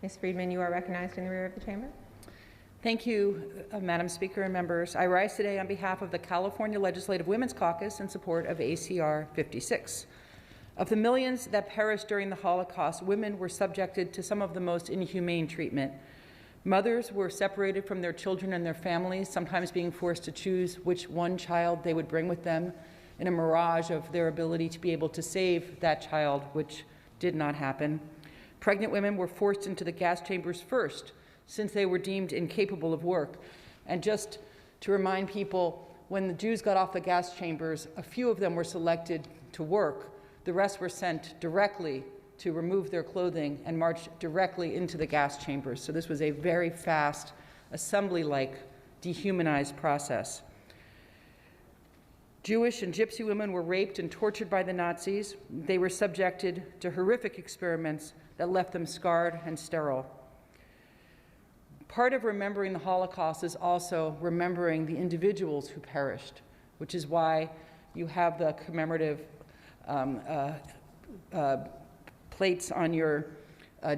Ms. Friedman, you are recognized in the rear of the chamber. Thank you, Madam Speaker and members. I rise today on behalf of the California Legislative Women's Caucus in support of ACR 56. Of the millions that perished during the Holocaust, women were subjected to some of the most inhumane treatment. Mothers were separated from their children and their families, sometimes being forced to choose which one child they would bring with them in a mirage of their ability to be able to save that child, which did not happen. Pregnant women were forced into the gas chambers first, since they were deemed incapable of work. And just to remind people, when the Jews got off the gas chambers, a few of them were selected to work. The rest were sent directly to remove their clothing and march directly into the gas chambers. So this was a very fast, assembly-like, dehumanized process. Jewish and Gypsy women were raped and tortured by the Nazis. They were subjected to horrific experiments that left them scarred and sterile. Part of remembering the Holocaust is also remembering the individuals who perished, which is why you have the commemorative plates on your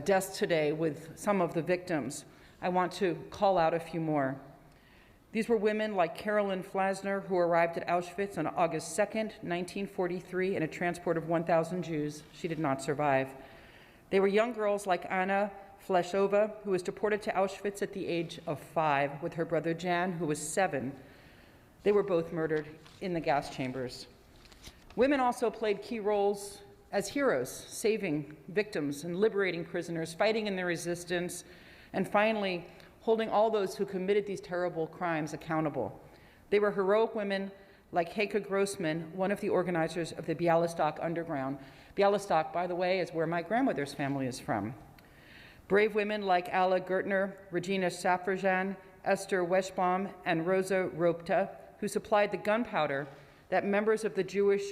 desk today with some of the victims. I want to call out a few more. These were women like Carolyn Flasner, who arrived at Auschwitz on August 2nd, 1943, in a transport of 1,000 Jews. She did not survive. They were young girls like Anna Fleshova, who was deported to Auschwitz at the age of 5, with her brother Jan, who was 7. They were both murdered in the gas chambers. Women also played key roles as heroes, saving victims and liberating prisoners, fighting in the resistance, and finally, holding all those who committed these terrible crimes accountable. They were heroic women like Heike Grossman, one of the organizers of the Bialystok Underground. Bialystok, by the way, is where my grandmother's family is from. Brave women like Alla Gertner, Regina Safrajan, Esther Weschbaum, and Rosa Ropta, who supplied the gunpowder that members of the Jewish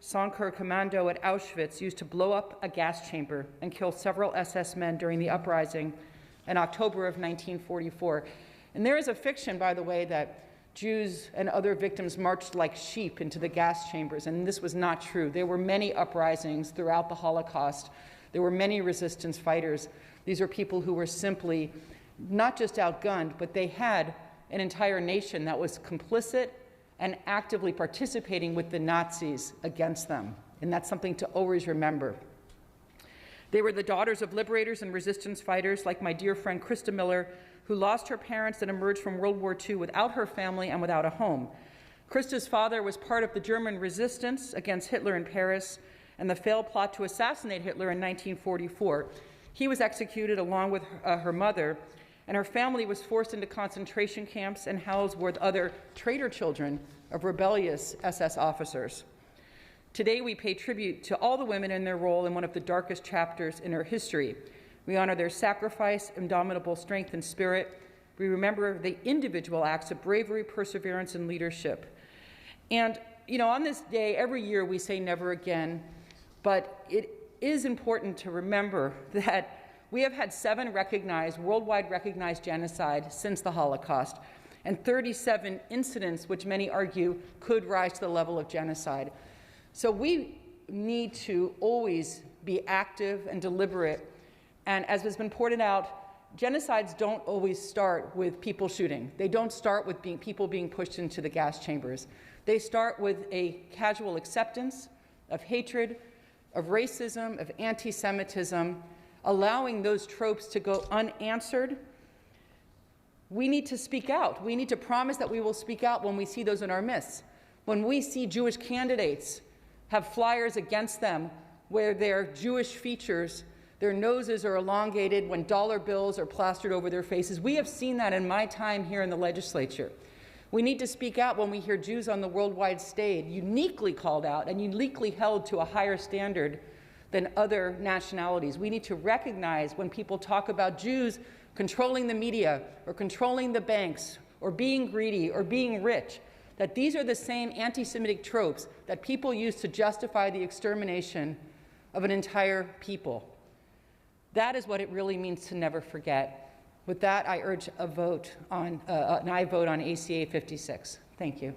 Sanker Commando at Auschwitz used to blow up a gas chamber and kill several SS men during the uprising in October of 1944. And there is a fiction, by the way, that Jews and other victims marched like sheep into the gas chambers, and this was not true. There were many uprisings throughout the Holocaust. There were many resistance fighters. These are people who were simply not just outgunned, but they had an entire nation that was complicit and actively participating with the Nazis against them. And that's something to always remember. They were the daughters of liberators and resistance fighters like my dear friend Krista Miller, who lost her parents and emerged from World War II without her family and without a home. Krista's father was part of the German resistance against Hitler in Paris and the failed plot to assassinate Hitler in 1944. He was executed along with her mother, and her family was forced into concentration camps and housed with other traitor children of rebellious SS officers. Today, we pay tribute to all the women in their role in one of the darkest chapters in our history. We honor their sacrifice, indomitable strength, and spirit. We remember the individual acts of bravery, perseverance, and leadership. And, on this day, every year we say never again, but it is important to remember that we have had 7 worldwide recognized genocides since the Holocaust, and 37 incidents which many argue could rise to the level of genocide. So we need to always be active and deliberate. And as has been pointed out, genocides don't always start with people shooting. They don't start with people being pushed into the gas chambers. They start with a casual acceptance of hatred, of racism, of anti-Semitism, allowing those tropes to go unanswered. We need to speak out. We need to promise that we will speak out when we see those in our midst. When we see Jewish candidates have flyers against them where their Jewish features, their noses are elongated, when dollar bills are plastered over their faces. We have seen that in my time here in the legislature. We need to speak out when we hear Jews on the worldwide stage uniquely called out and uniquely held to a higher standard than other nationalities. We need to recognize when people talk about Jews controlling the media or controlling the banks or being greedy or being rich, that these are the same anti-Semitic tropes that people use to justify the extermination of an entire people. That is what it really means to never forget. With that, I urge a vote on, an aye vote on ACA 56. Thank you.